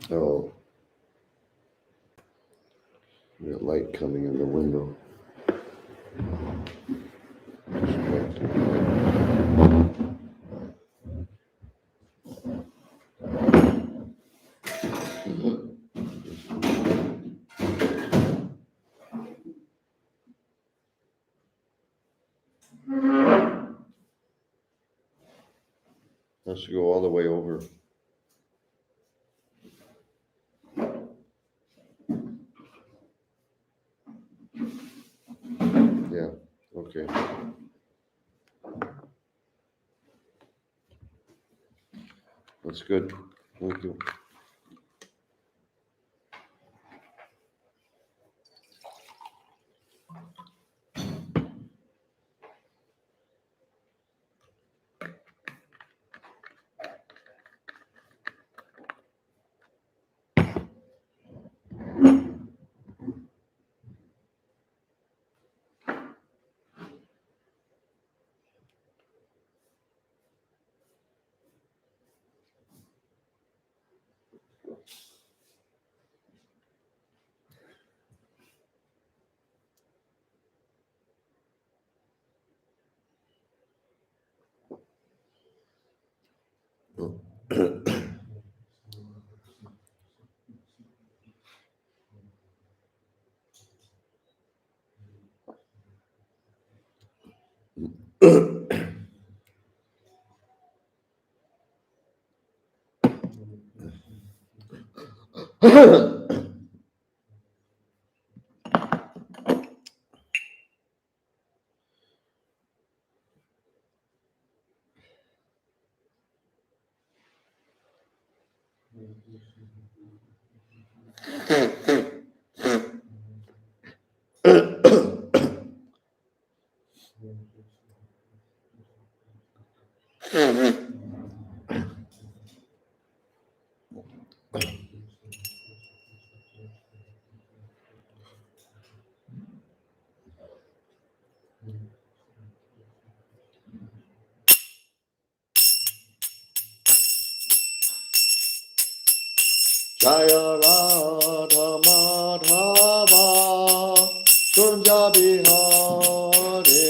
Oh, the light coming in the window. Has to go all the way over. Yeah, okay. That's good. Thank you. Jaya Radha Madhava Kunja Bihare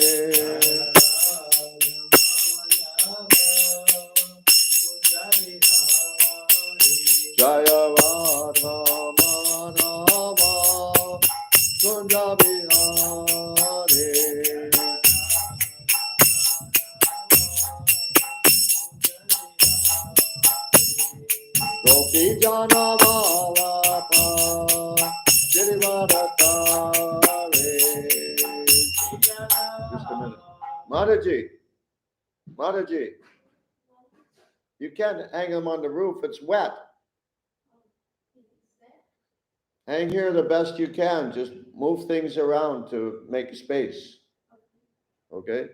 Jaya Radha Madhava Kunja Bihare Gopi Jana Vallabha Girivarakare. Just a minute. Mataji, you can't hang them on the roof, it's wet. Hang here the best you can, just move things around to make space. Okay?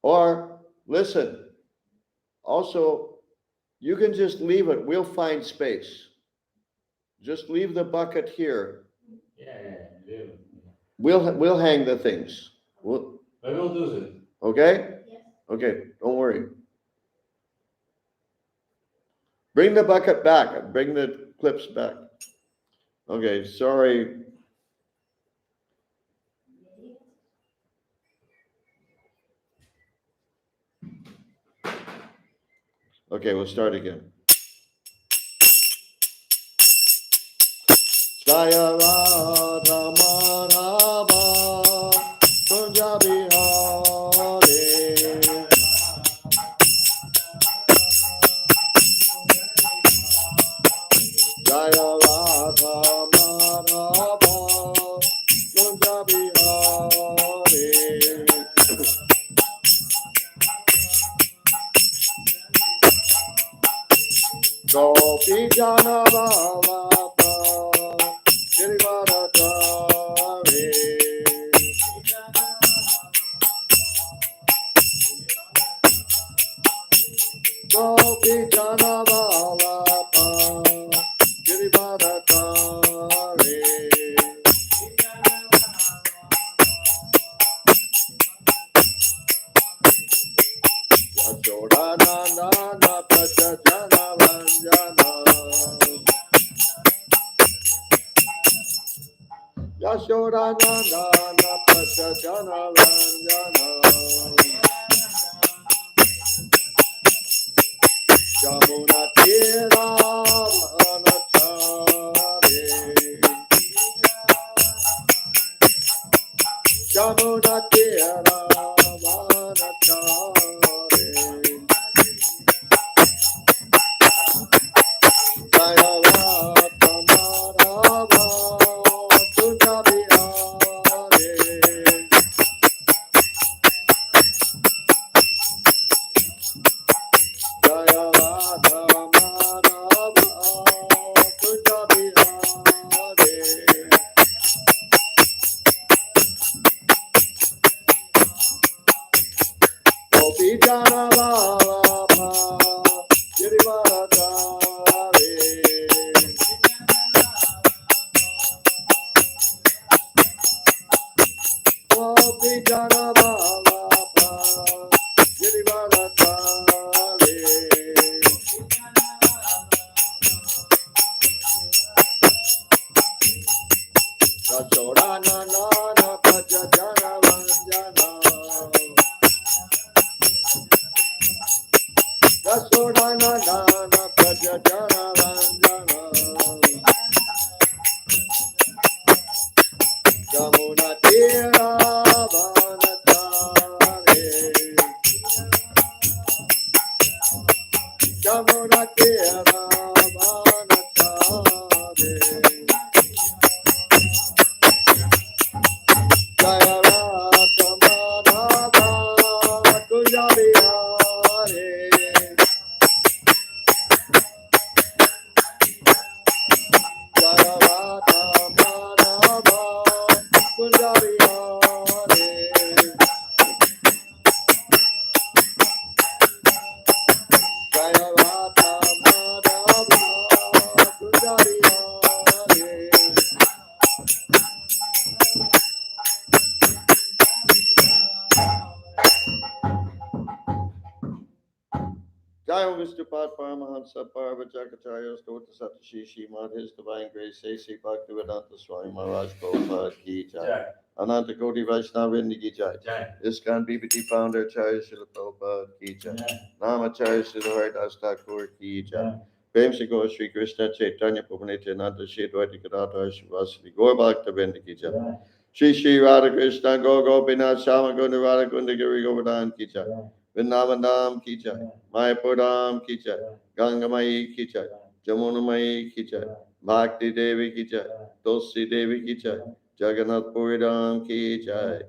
Or, listen, also, you can just leave it, we'll find space. Just leave the bucket here. Yeah. We'll hang the things. I will do it. Okay? Yes. Okay, don't worry. Bring the bucket back. Bring the clips back. Okay, sorry. Okay, we'll start again. Jaya Radha Madhava Kunja Bihare Jaya Radha Madhava Kunja Bihare Gopi Jana Vallabha Girivarakare Gopi Jana Vallabha Girivarakare Ashodanandana Prachajana Vanjana Yashodanandana Prachajana Vanjana Jamuna Tira Vanachari Jamuna Tira Vanachari Jaya Vata Marava Tujabhihare Jaya Vata Marava Tujabhihare Gopi Jana Vallabha Girivaradhari Gopi Jana Vallabha Girivaradhari Yashodanandana Prachajana Vanjana Yashodanandana Prachajana Vanjana Jamuna Tira Vanachari Jamuna Tira Vanachari Jaya Rata Madhava Tujabhihare Jaya Rata Madhava Tujabhihare Jaya Rata Madhava Tujabhihare Jaya Vishnupat Paramahansa Parvajakatarya Stota Satashi Shrimad His Divine Grace A.C. Bhaktivedanta Swami Maharaj Prabhupada Ki Jai Jai. Ananta Koti Vaishnavindi Ki Jai Jai. ISKCON BBT Founder Acharya Srila Prabhupada Ki Jai Jai. Namacharya Srila Haridas Thakur Ki Jai Jai. Prem Se Gaur Shri Krishna Chaitanya Prabhu Nityananda Shri Advaita Gadadhar Shivasati Gaur Bhakta Ki Jai Jai. Shri Shri Radha Krishna Gaur Gopinath Shama Kunda Radha Kunda Giri Govardhan Ki Jai Jai. Vrindavan Dham Ki Jai Mayapur Dham Ki Jai Jai. Gangamayi Ki Jai Jamunamayi Ki Jai Bhakti Devi Ki Jai Tulsi Devi Ki Jai Jagannath Puri Dham Ki Jai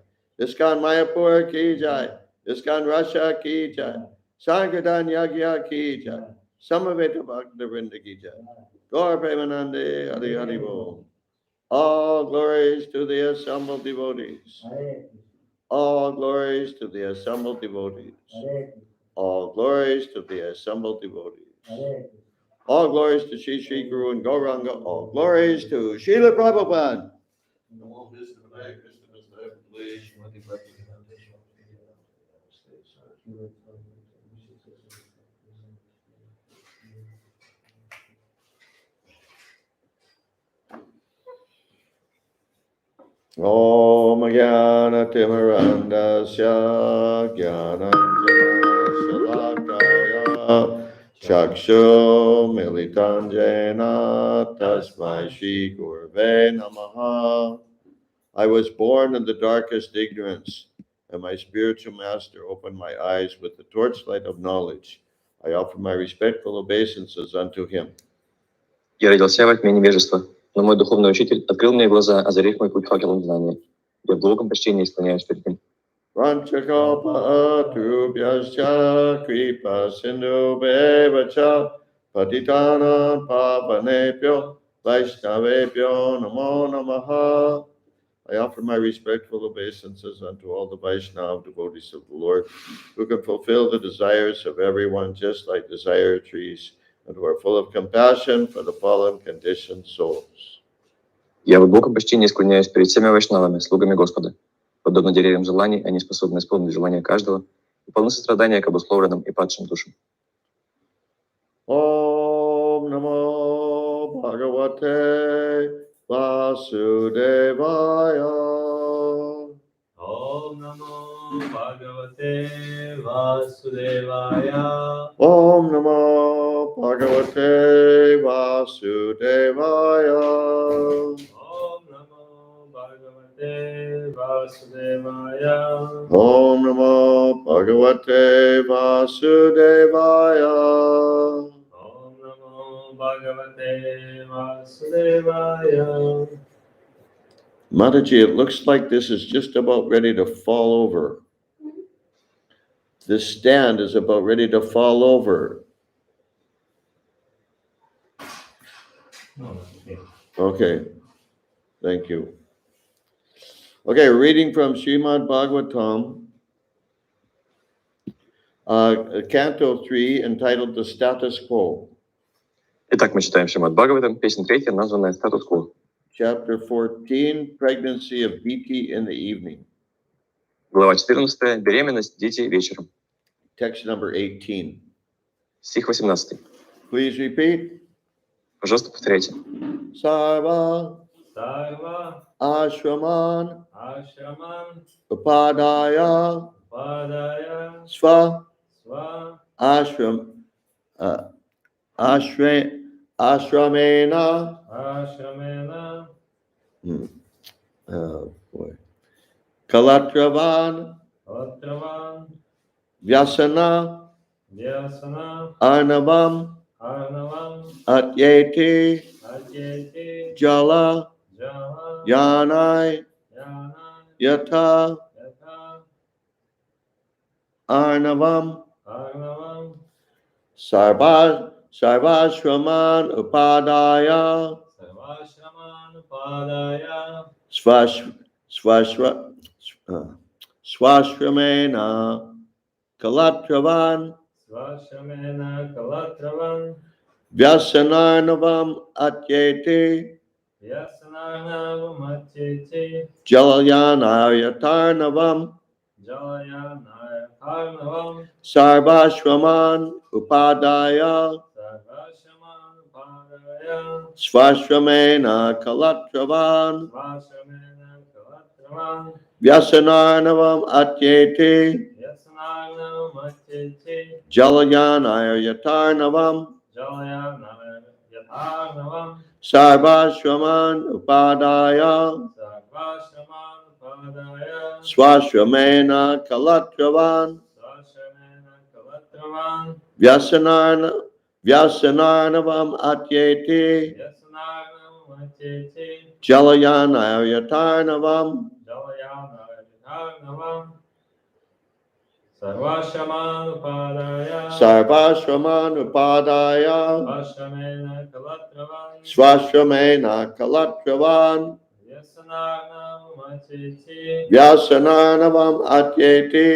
ISKCON Mayapur Ki Jai ISKCON Russia Ki Jai Sankirtan Yagya Ki Jai Samaveta Bhaktivinoda Ki Jai Gaur Premanande Hari Hari Bol All glories to the assembled devotees. Hare All glories to the assembled devotees. Hare All glories to the assembled devotees. Hare All glories to Sri Sri Guru and Gauranga. All glories to Srila Prabhupada. Om Jnana Timirandasya Jnananjana Shalakaya Chakshu Militanjena Tasmai Shri Gurve Namaha. I was born in the darkest ignorance, and my spiritual master opened my eyes with the torchlight of knowledge. I offer my respectful obeisances unto him. Я родился во тьме невежества, но мой духовный учитель открыл мне глаза, озарив мой путь факелом знания. Я в глубоком почтении склоняюсь перед ним. Vanchakalpa-atrubhyascha kripa sindhubheva-cha patitanam pavanebhyo vaishnavebhyo namo namaha. I offer my respectful obeisances unto all the Vaishnava devotees of the Lord, who can fulfill the desires of everyone just like desire trees, and who are full of compassion for the fallen conditioned souls. Я в глубоком почтении склоняюсь перед всеми вайшнавами, слугами Господа. Подобно деревьям желаний, они способны исполнить желания каждого и полны сострадания к обусловленным и падшим душам. Om Namo Bhagavate Vasudevaya. Om Namo Bhagavate Vasudevaya. Om Namo Bhagavate Vasudevaya. Om Namo Bhagavate Vasudevaya. Om Namo Bhagavate Vasudevaya. Om Namo Bhagavate Vasudevaya. Mataji, it looks like this is just about ready to fall over. This stand is about ready to fall over. Okay, thank you. Okay, reading from Srimad Bhagavatam, Canto 3, entitled The Status Quo, Итак, мы читаем Шримад Бхагаватам, песня 3, названная «Статус-кво». Chapter 14, Pregnancy of Biti in the Evening, Глава 14. Беременность, дети вечером. text number 18. Стих 18. Please repeat. Пожалуйста, повторяйте. Sarva Sarva Ashraman Ashraman Upadaya Padaya Sva Sva Ashramena Ashramena boy. Kalatravan Otravan Vyasana Vyasana Arnavam Arnavam Atyeti Adyeti Jala Jala Yanai Yana Yatha Yatha Arnavam Arnavam Sarvashraman Upadaya Sarvashraman Padaya Swashramena Kalatravan Svashamena Kalatravan Vyasanarnavam Atyeti Vyasanarnavam Atyeti Jalayanaryatarnavam Jalayanarnavam Sarvashraman Upadaya Sarvashaman Padaya Swashramena Kalatravan Svashamena Kalatravan Vyasanarnavam Atyeti Vyasanarnavam Atyeti Jalayanaryatarnavam Jalayanarnavam Sarvashraman Upadaya Sarvashaman Padaya Swashramena Kalatravan Svashamena Kalatravan Vyasanarnavam Atyeti Vyasanarnavam Atyeti Jalayanaryatarnavam Jalayanarnavam Sarvashaman Padaya Sarvashraman Upadaya Svashamena Kalatravan Swashramena Kalatravan Vyasanarnavam Atyeti Vyasanarnavam Atyeti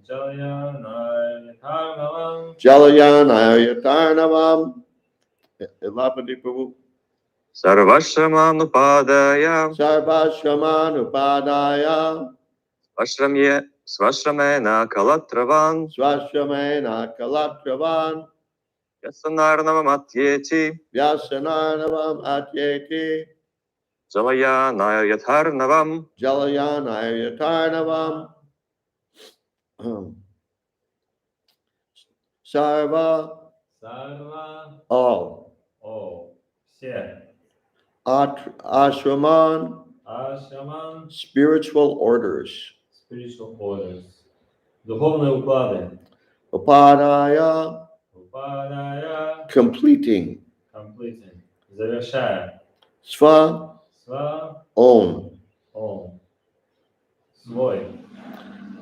Jalayanarnavam Jalayanaryatarnavam. Elapati Prabhu. Сарвашраману падая, Sarvashraman Upadaya свашрамена калатраван, Swashramena Kalatravan ясанарнавам атьети, Vyasanarnavam Atyeti жалаяна ятхарнавам, Jalayanaryatarnavam Sarva Sarva all все Ashraman Ashraman spiritual orders spiritual orders духовные уклады Upadaya Upadaya completing completing завершая Sva Sva own свой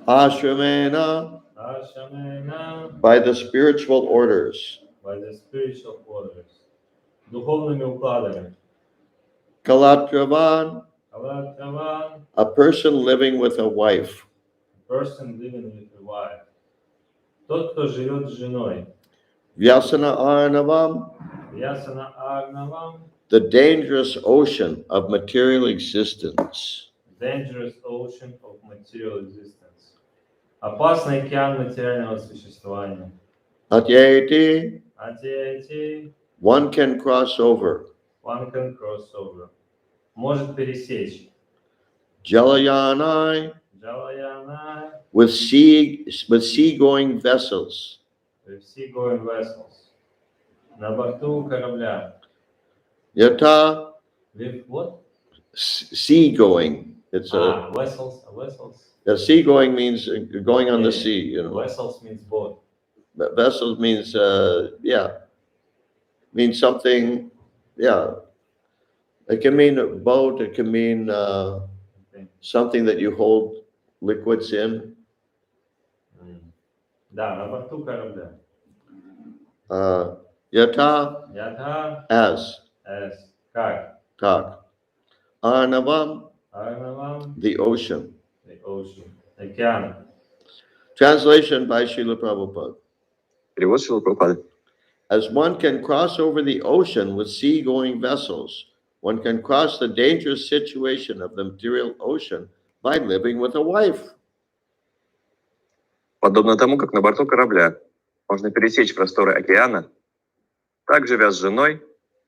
Ashramena Ashramena by the spiritual orders by the spiritual orders духовными укладами Kalatravan Kalatravan a person living with a wife person living with a wife тот кто живет с женой Vyasana Arnavam Vyasana Arnavam the dangerous ocean of material existence dangerous ocean of material existence Опасный океан материального существования. Atyeti, Ати, one can cross over. one can cross over. Может пересечь. Jalayanai, Джалаяна, with sea-going vessels. with sea-going vessels. На борту корабля. Yata, With what? sea-going. It's Vessels. sea-going means going on the Yeah. sea, you know. Vessels means boat. But vessels means, means something, yeah. It can mean a boat, it can mean Okay. something that you hold liquids in. Да, на борту корабля. Yata, Ятха, as, как? tak. Arnavam, Арнавам, the ocean. the ocean. Океан. Translation by Srila Prabhupada. Перевод Шрилы Прабхупады. As one can cross over the ocean with sea-going vessels, one can cross the dangerous situation of the material ocean by living with a wife. Подобно тому, как на борту корабля можно пересечь просторы океана, так, живя с женой,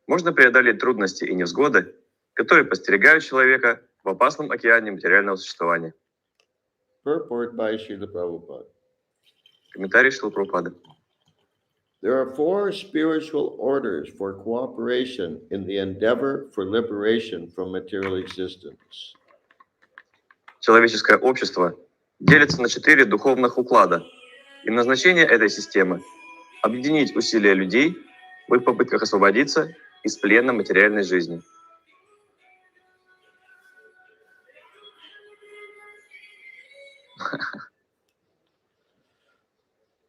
можно преодолеть трудности и невзгоды, которые подстерегают человека в опасном океане материального существования. Purport by Srila Prabhupada. Комментарий Шрилы Прабхупады. There are 4 spiritual orders for cooperation in the endeavor for liberation from material existence. Человеческое общество делится на 4 духовных уклада, и назначение этой системы – объединить усилия людей в их попытках освободиться из плена материальной жизни.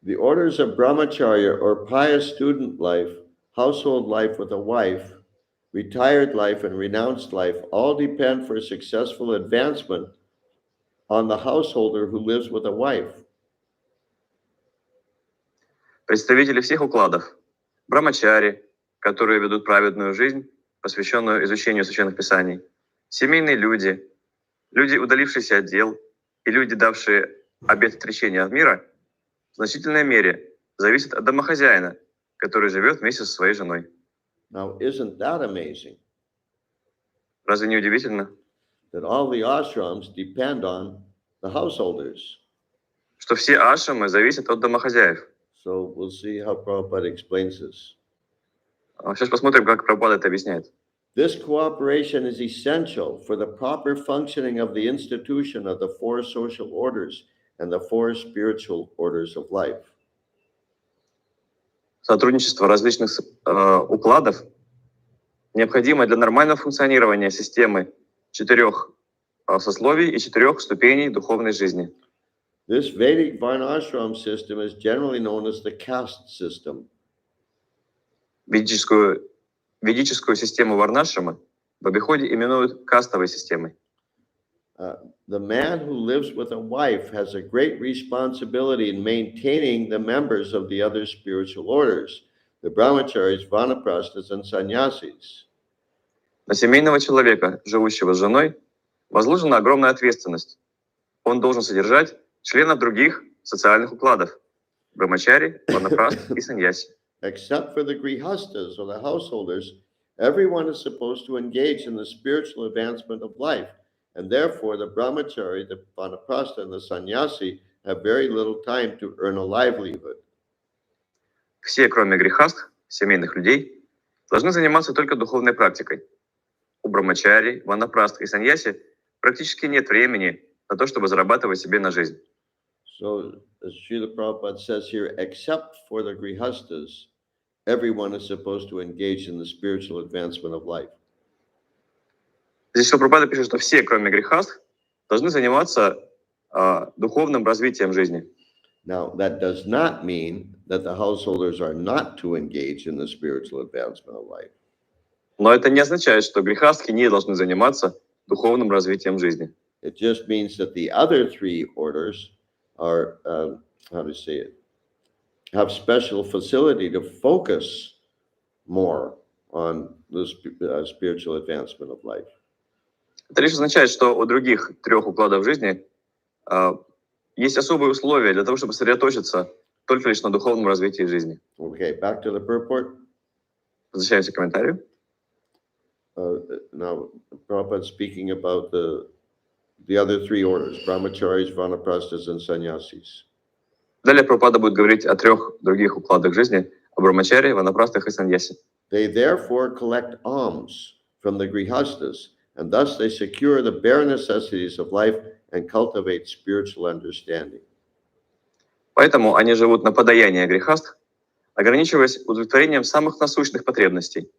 The orders of brahmacharya or pious student life, household life with a wife, retired life, and renounced life all depend for successful advancement on the householder who lives with a wife. Представители всех укладов – брамачари, которые ведут праведную жизнь, посвященную изучению священных писаний, семейные люди, люди, удалившиеся от дел, и люди, давшие обет отречения от мира, в значительной мере зависят от домохозяина, который живет вместе со своей женой. Now, isn't that amazing? Разве не удивительно, That all the ashrams depend on the householders. что все ашрамы зависят от домохозяев? So we'll see how Prabhupada explains this. Сейчас посмотрим, как Прабхупада это объясняет. This cooperation is essential for the proper functioning of the institution of the 4 social orders and the 4 spiritual orders of life. Сотрудничество различных укладов необходимо для нормального функционирования системы 4 сословий и 4 ступеней духовной жизни. This Vedic Varnashram system is generally known as the caste system. Ведическую систему варнашрама в обиходе именуют кастовой системой. The man who lives with a wife has a great responsibility in maintaining the members of the other spiritual orders, the brahmacharis, vanaprasthas, and sannyasis. На семейного человека, живущего с женой, возложена огромная ответственность. Он должен содержать членов других социальных укладов – брамачари, ванапрастх и саньяси. Except for the grihastas or the householders, everyone is supposed to engage in the spiritual advancement of life, and therefore the brahmachari, the vanaprastha, and the sannyasi have very little time to earn a livelihood. Все, кроме грехастх, семейных людей, должны заниматься только духовной практикой. У брамачари, ванапрастх и саньяси практически нет времени на то, чтобы зарабатывать себе на жизнь. So, as Srila Prabhupada says here, except for the grihastas, everyone is supposed to engage in the spiritual advancement of life. Здесь Прабхупада пишет, что все, кроме грехастх, должны заниматься духовным развитием жизни. Now, that does not mean that the householders are not to engage in the spiritual advancement of life. Но это не означает, что грехастхи не должны заниматься духовным развитием жизни. It just means that the other 3 orders are, have special facility to focus more on the spiritual advancement of life. Это лишь означает, что у других 3 укладов жизни есть особые условия для того, чтобы сосредоточиться только лишь на духовном развитии жизни. Okay, back to the purport. Возвращаемся к комментарию. Now, Prabhupada speaking about the other three orders, brahmacharis, vanaprasthas, and sannyasis. Далее Прабхупада будет говорить о 3 других укладах жизни, о брамачаре, ванапрастах и саньясе. They therefore collect alms from the grihastas, and thus they secure the bare necessities of life and cultivate spiritual understanding. Поэтому они живут на подаяние грехастх, ограничиваясь удовлетворением самых насущных потребностей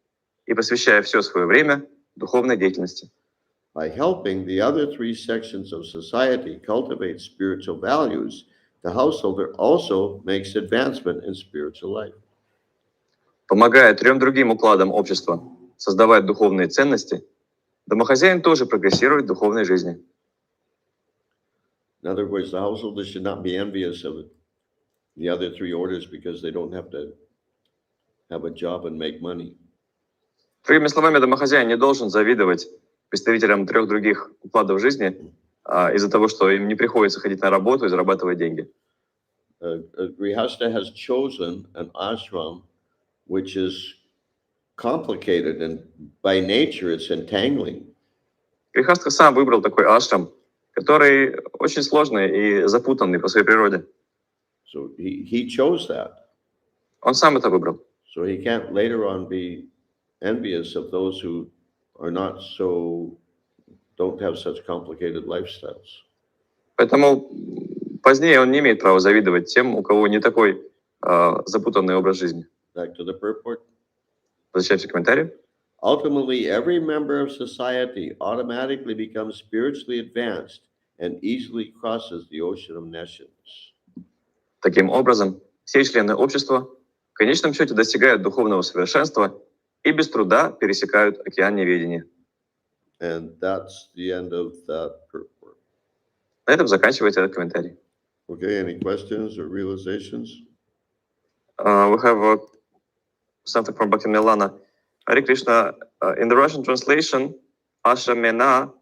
и посвящая все свое время духовной деятельности. By helping the other three sections of society cultivate spiritual values, the householder also makes advancement in spiritual life. Помогая 3 другим укладам общества создавать духовные ценности, домохозяин тоже прогрессирует в духовной жизни. In other words, the householder should not be envious of the other three orders because they don't have to have a job and make money. Другими словами, домохозяин не должен завидовать представителям 3 других укладов жизни из-за того, что им не приходится ходить на работу и зарабатывать деньги. Grihastha has chosen an ashram which is complicated and by nature it's entangling. Грехастха сам выбрал такой ашрам, который очень сложный и запутанный по своей природе. So he chose that. Он сам это выбрал. So he can't later on be envious of those who are not so, don't have such complicated lifestyles. Поэтому позднее он не имеет права завидовать тем, у кого не такой запутанный образ жизни. Back to the purport. Возвращаемся к комментарию. Ultimately, every member of society automatically becomes spiritually advanced and easily crosses the ocean of nescience. Таким образом, все члены общества в конечном счете достигают духовного совершенства и без труда пересекают океан неведения. And that's the end of that purport. На этом заканчивается этот комментарий. Okay, any questions or realizations? We have something from Bhakti Milana. Hare Krishna, in the Russian translation, Ashramena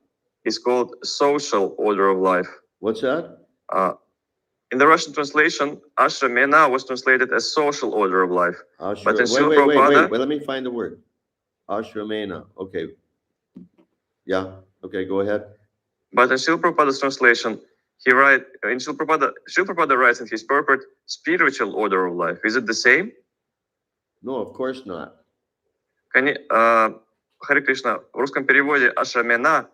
is called social order of life. What's that? In the Russian translation, Ashramena was translated as social order of life. But in Srila Wait, Prabhupada, let me find the word. Ashramena. Okay. Yeah. Okay, go ahead. but in Srila Prabhupada's translation, Srila Prabhupada writes in his purport, spiritual order of life. Is it the same? No, of course not. Харе Кришна, в русском переводе Ашрамена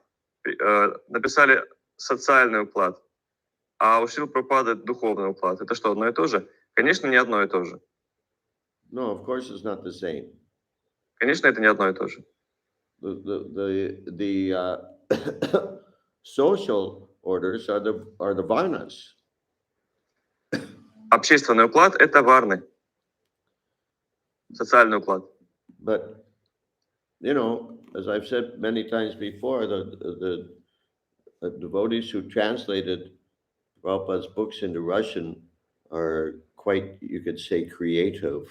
написали социальный уклад, а у Шрила Прабхупады духовный уклад. Это что, одно и то же? Конечно, не одно и то же. No, of course it's not the same. Конечно, это не одно и то же. The social orders are the varnas. Общественный уклад — это варны. Социальный уклад. But, you know, as I've said many times before, the devotees who translated Prabhupada's books into Russian are quite, you could say, creative.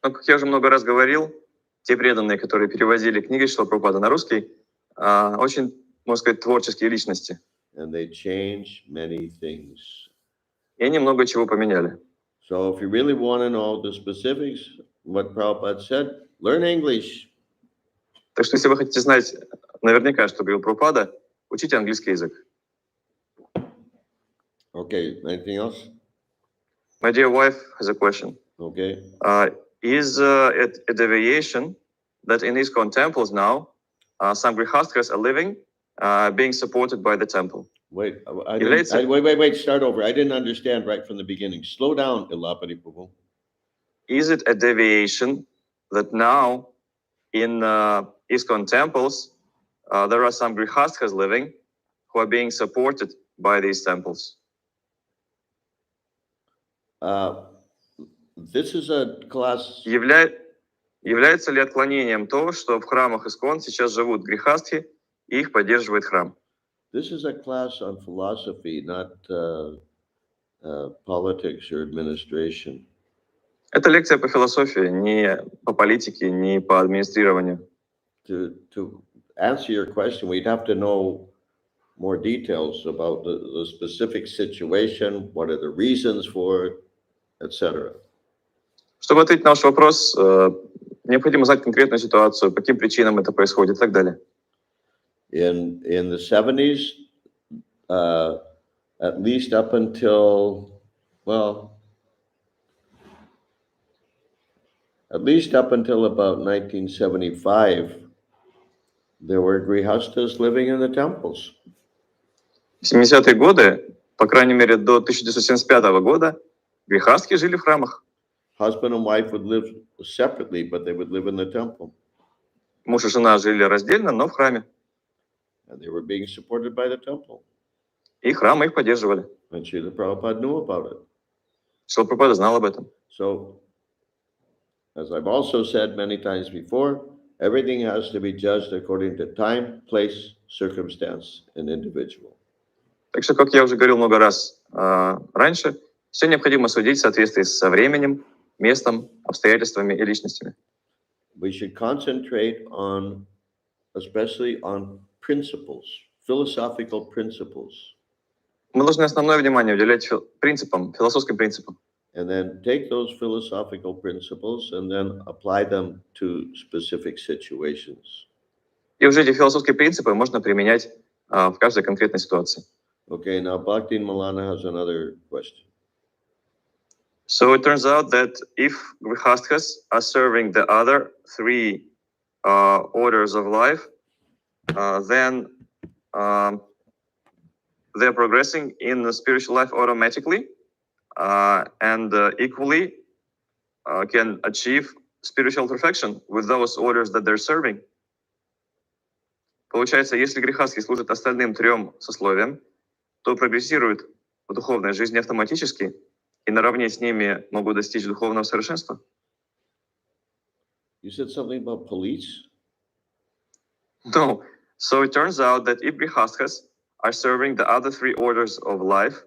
Но, как я уже много раз говорил, те преданные, которые переводили книги Шрила Прабхупады на русский, очень, можно сказать, творческие личности. And they changed many things. И они много чего поменяли. So if you really want to know the specifics, what Prabhupada said, learn English. Так что, если вы хотите знать наверняка, что говорил Прабхупада, учите английский язык. Okay, anything else? My dear wife has a question. Okay. Is it a deviation that in ISKCON temples now, some grihasthas are living, being supported by the temple? Wait, Является- wait, start over. I didn't understand right from the beginning. Slow down, Ilapati Prabhu. Is it a deviation that now in ISKCON temples, there are some grihasthas living who are being supported by these temples? This is a class. Является ли отклонением то, что в храмах ISKCON сейчас живут грихастхи и их поддерживает храм? This is a class on philosophy, not politics or administration. Это лекция по философии, не по политике, не по администрированию. To answer your question, we'd have to know more details about the specific situation, what are the reasons for it, etc. Чтобы ответить на ваш вопрос, необходимо знать конкретную ситуацию, по каким причинам это происходит и так далее. In the 70s, at least up until about 1975, there were grihastas living in the temples. В 70-е годы, по крайней мере до 1975 года, грехастки жили в храмах. Husband and wife would live separately, but they would live in the temple. Муж и жена жили раздельно, но в храме. And they were being supported by the temple. И храмы их поддерживали. And Srila Prabhupada knew about it. Шрила Прабхупада знал об этом. So, as I've also said many times before, everything has to be judged according to time, place, circumstance, and individual. Так что, как я уже говорил много раз раньше, все необходимо судить в соответствии со временем, местом, обстоятельствами и личностями. We should concentrate on, especially on principles, philosophical principles, Мы должны основное внимание уделять принципам, философским принципам. and then take those philosophical principles and then apply them to specific situations. И уже эти философские принципы можно применять в каждой конкретной ситуации. Okay, now Bhakti Malana has another question. So it turns out that if grihasthas are serving the other three orders of life, then they're progressing in the spiritual life automatically and equally can achieve spiritual perfection with those orders that they're serving. Получается, если грехастхи служат остальным трем сословиям, то прогрессируют в духовной жизни автоматически и наравне с ними могут достичь духовного совершенства. You said something about police? No. So it turns out that if grihasthas are serving the other three orders of life,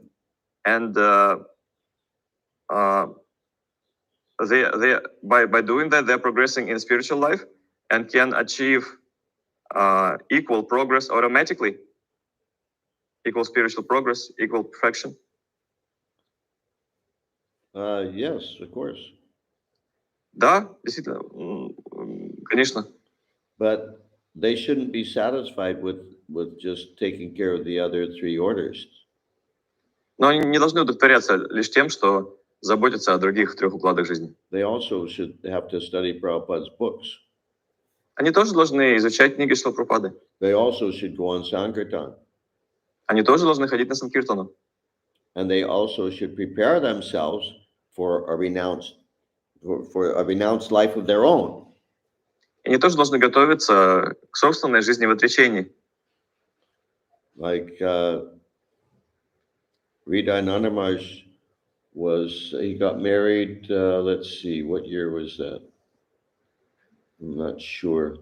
and by doing that, they're progressing in spiritual life and can achieve equal progress automatically, equal spiritual progress, equal perfection. Yes, of course. Да, действительно, конечно. But they shouldn't be satisfied with just taking care of the other three orders. Но они не должны удовлетворяться лишь тем, что заботятся о других трех укладах жизни. They also should have to study Prabhupada's books. Они тоже должны изучать книги Шрилы Прабхупады. They also should go on Sankirtan. Они тоже должны ходить на Санкиртану. And they also should prepare themselves for a renounced life of their own. Они тоже должны готовиться к собственной жизни в отречении. Like Hridayananda Maharaj he got married, let's see, what year was that? I'm not sure.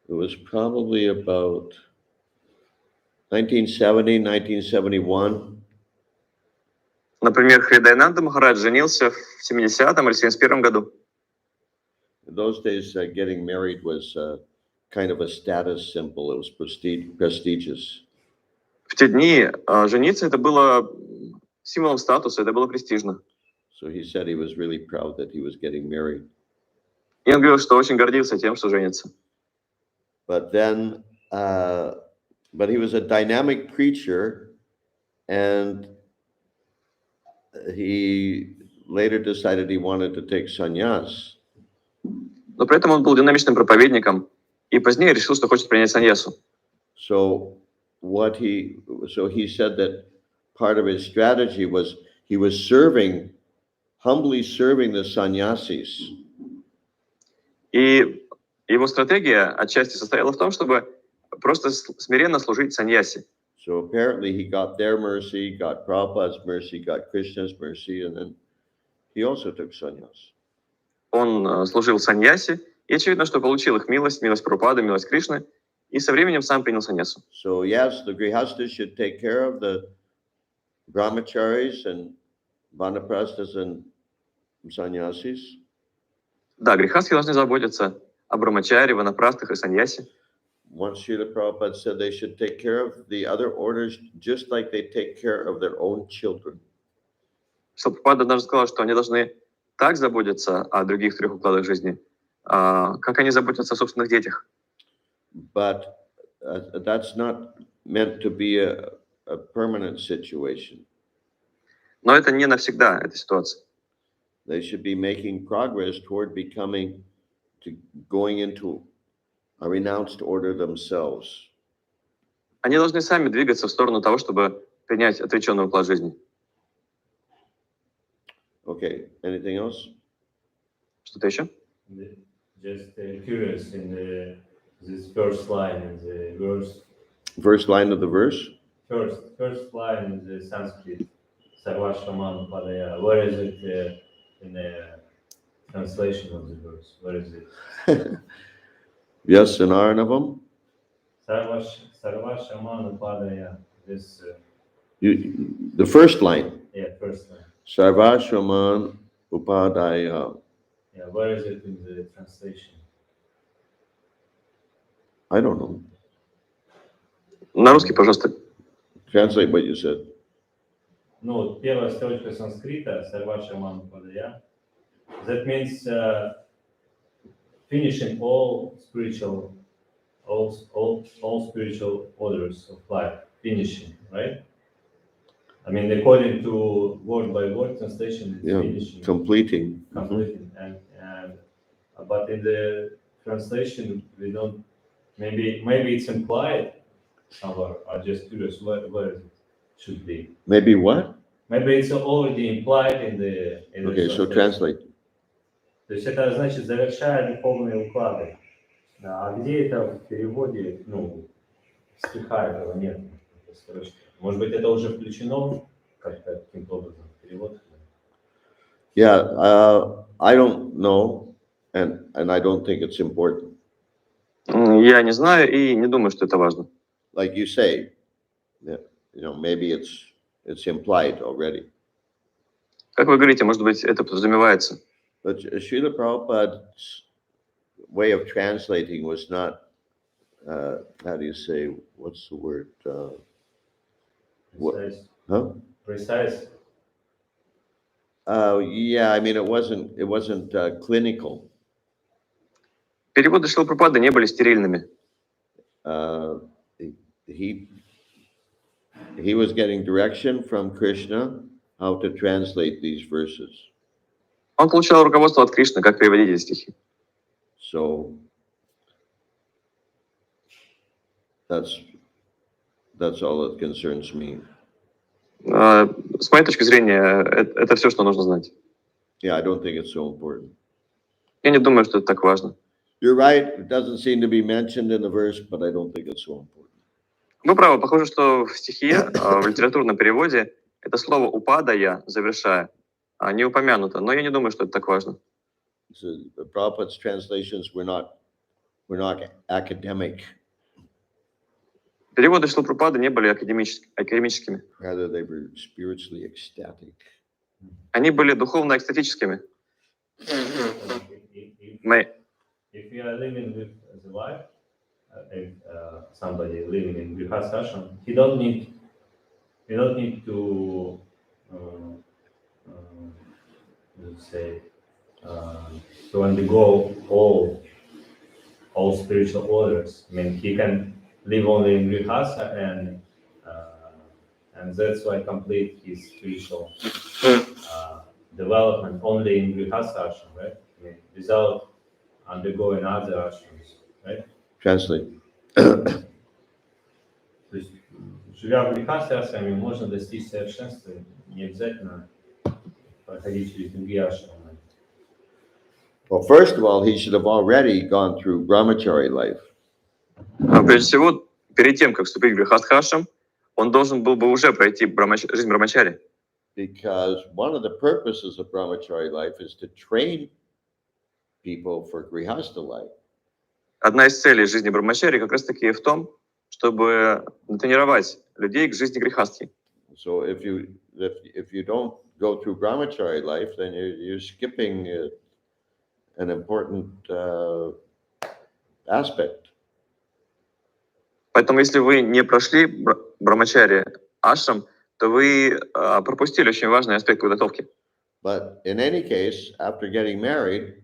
It was probably about 1970, 1971. Например, Хридаянанда Махарадж женился в 70-м или 71-м году. In those days, getting married was kind of a status symbol. It was prestigious. В те дни жениться это было символом статуса, это было престижно. So he said he was really proud that he was getting married. И он говорил, что очень гордился тем, что женится. But then, but he was a dynamic preacher, and he later decided he wanted to take sannyas. Но при этом он был динамичным проповедником и позднее решил, что хочет принять саньясу. So he said that part of his strategy was he was humbly serving the sannyasis. И его стратегия отчасти состояла в том, чтобы просто смиренно служить саньясе. So apparently he got their mercy, got Prabhupada's mercy, got Krishna's mercy, and then he also took sannyas. Он служил саньясе, и очевидно, что получил их милость Прабхупады, милость Кришны, и со временем сам принял саньясу. So yes, the grihastas should take care of the brahmacharis and vanaprasthas and sannyasis. Да, грехастхи должны заботиться о брамачаре, ванапрастхах и саньясе. once Srila Prabhupada said they should take care of the other orders just like they take care of their own children. Прабхупада даже сказал, что они должны так заботиться о других трех укладах жизни, как они заботятся о собственных детях. But that's not meant to be a permanent situation. Но это не навсегда, эта ситуация. They should be making progress toward going into a renounced order themselves. Они должны сами двигаться в сторону того, чтобы принять отреченный уклад жизни. Okay, anything else? Что-то еще? Just curious in this first line in the verse. First line of the verse? First line in the Sanskrit, Sarvashamana Padaya. Where is it in the translation of the verse? Where is it? Yes, in Arnavam. Sarvashamana Padaya. This. The first line. Yeah, first line. Sarvashaman Upadaya. Yeah, where is it in the translation? I don't know. На русский, пожалуйста. Translate what you said. Ну, первая строчка санскрита, Sarvashamana Padaya. That means finishing all spiritual orders of life. Finishing, right? I mean, according to word by word translation, it's finishing. Completing. Completing, and but in the translation we don't. Maybe it's implied somewhere. I'm just curious where it should be. Maybe what? Maybe it's already implied in the. Okay, so translate. То есть это значит завершая духовные уклады. Да, а где это в переводе? Ну, стиха этого нет. Может быть, это уже включено как-то каким-то образом в перевод? Yeah, I don't know, and I don't think it's important. Я не знаю и не думаю, что это важно. Like you say, maybe it's implied already. Как вы говорите, может быть, это подразумевается. But Srila Prabhupada's way of translating was not, how do you say, what's the word? Precise. Huh? Precise. Yeah, I mean, it wasn't clinical. Переводы Шрилы Прабхупады не были стерильными. He was getting direction from Krishna how to translate these verses. Он получал руководство от Кришны, как переводить эти стихи. So that's all that concerns me. С моей точки зрения, это все, что нужно знать. Yeah, I don't think it's so important. Я не думаю, что это так важно. You're right. It doesn't seem to be mentioned in the verse, but I don't think it's so important. Вы правы. Похоже, что в стихе, в литературном переводе, это слово «упадая», завершая, не упомянуто. Но я не думаю, что это так важно. So the Prabhupada's translations were not academic. Переводы Шрилы Прабхупады не были академическими. Rather, they were spiritually ecstatic. Они были духовно-экстатическими. If you are living with the wife, if somebody living in Grihasthashram, he don't need to let's say to undergo all spiritual orders. I mean, he can live only in Grihastha and that's why complete his spiritual development only in Grihastha ashram, right? I mean, without undergoing other ashrams, right? Translate. То есть, живя в Грихастхе ашраме, можно достичь совершенства, не обязательно проходить через другие ашрамы. Well, first of all, he should have already gone through brahmachari life. Прежде всего, перед тем, как вступить в Грихастха-ашрам, он должен был бы уже пройти жизнь брамачари. Because one of the purposes of brahmachari life is to train people for grihastha life. Одна из целей жизни брамачари как раз-таки в том, чтобы натренировать людей к жизни грехастхи. So if you don't go through brahmachari life, then you're skipping an important aspect. Поэтому, если вы не прошли брамачари ашрам, то вы пропустили очень важный аспект подготовки. But in any case, after getting married,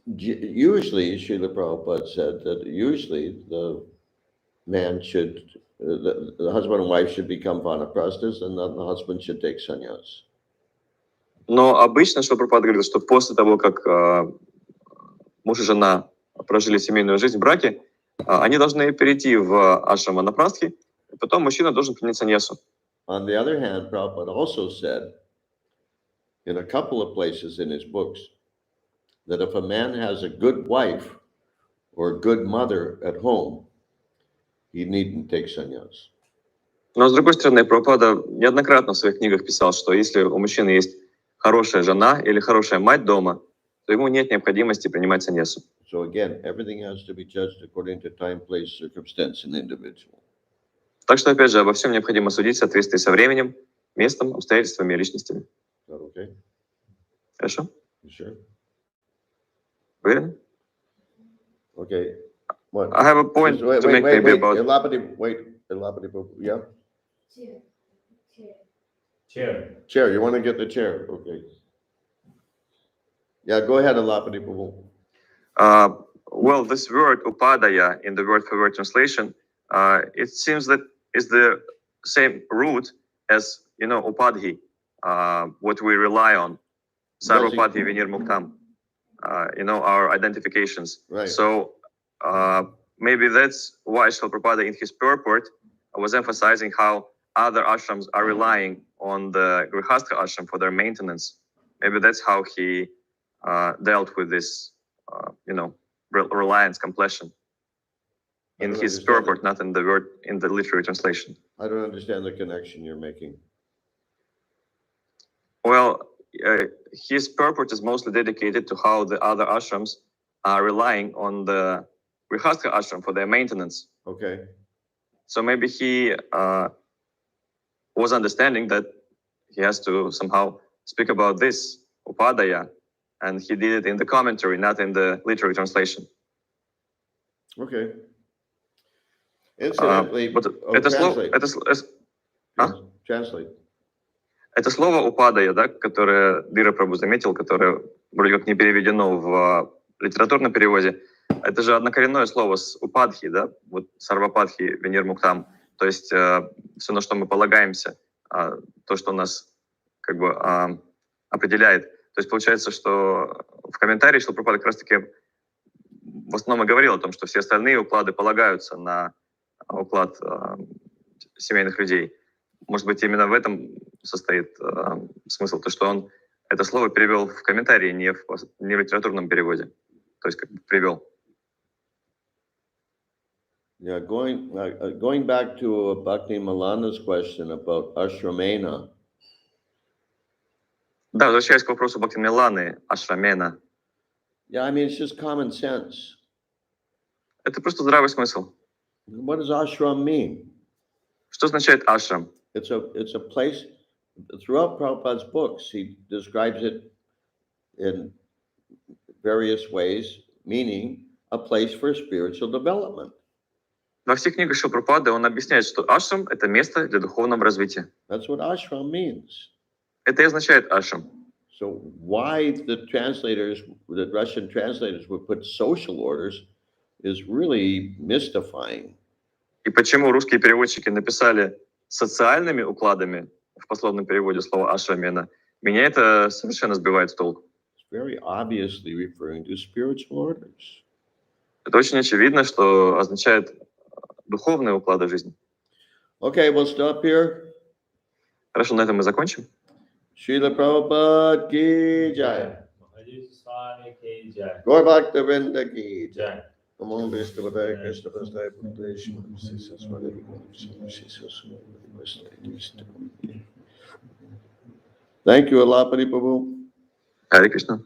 usually, Srila Prabhupada said that usually the man should, the husband and wife should become vanaprasthas, and then the husband should take sannyas. Но обычно, что Прабхупада говорит, что после того, как муж и жена прожили семейную жизнь в браке, они должны перейти в ашрам ванапрастхи, и потом мужчина должен принять саньясу. On the other hand, Prabhupada also said in a couple of places in his books that if a man has a good wife or a good mother at home, he needn't take sannyas. Но, с другой стороны, Прабхупада неоднократно в своих книгах писал, что если у мужчины есть хорошая жена или хорошая мать дома, то ему нет необходимости принимать саньясу. So again, everything has to be judged according to time, place, circumstance, and individual. Так что, опять же, обо всем необходимо судить в соответствии со временем, местом, обстоятельствами и личностями. Is that okay? Хорошо? You sure? Уверен? Okay. What? I have a point Wait, to wait, make wait, maybe wait. about... Elaborate, yeah? Chair. Chair, you want to get the chair? Okay. Yeah, go ahead, Elaborate. Well, this word upadaya in the word-for-word translation, it seems that is the same root as, upadhi, what we rely on. Sarvapadhi vinir muktam, our identifications. Right. So maybe that's why Srila Prabhupada in his purport was emphasizing how other ashrams are relying on the Grihastha ashram for their maintenance. Maybe that's how he dealt with this, reliance, completion. In his purport, not in the word, in the literary translation. I don't understand the connection you're making. Well, his purport is mostly dedicated to how the other ashrams are relying on the Grihastha ashram for their maintenance. Okay. So maybe he was understanding that he has to somehow speak about this, upadaya, and he did it in the commentary, not in the literary translation. Okay. Incidentally, translate. Это слово упадая, да, которое Дира Прабhu заметил, которое вроде как не переведено в литературном переводе, это же однокоренное слово с упадхи, да, вот сарвападхи, венир муктам, то есть все, на что мы полагаемся, то, что нас как бы определяет. То есть получается, что в комментарии Шрила Прабхупада как раз-таки в основном и говорил о том, что все остальные уклады полагаются на уклад семейных людей. Может быть, именно в этом состоит смысл, то, что он это слово перевел в комментарии, не в литературном переводе. То есть как бы привел. Yeah, going back to Bhakti Malana's question about ashramena. Да, возвращаясь к вопросу Бхакти Миланы, ашрамена. Yeah, I mean, it's just common sense. Это просто здравый смысл. What does ashram mean? Что означает ашрам? It's a place, throughout Prabhupada's books, he describes it in various ways, meaning a place for spiritual development. Во всех книгах Шрила Прабхупады он объясняет, что ашрам — это место для духовного развития. That's what ashram means. Это и означает ашрам. So why the Russian translators would put social orders is really mystifying. И почему русские переводчики написали социальными укладами в пословном переводе слова ашрамена, меня это совершенно сбивает с толку. It's very obviously referring to spiritual orders. Это очень очевидно, что означает духовные уклады жизни. Okay, we'll stop here. Хорошо, на этом мы закончим. Srila Prabhupada ki jai. Gaur Bhaktivinoda ki jai. Namo Vishnu Padaya Krishna Prasthaya Puteshma. Thank you, Alapati Prabhu. Харе Кришна.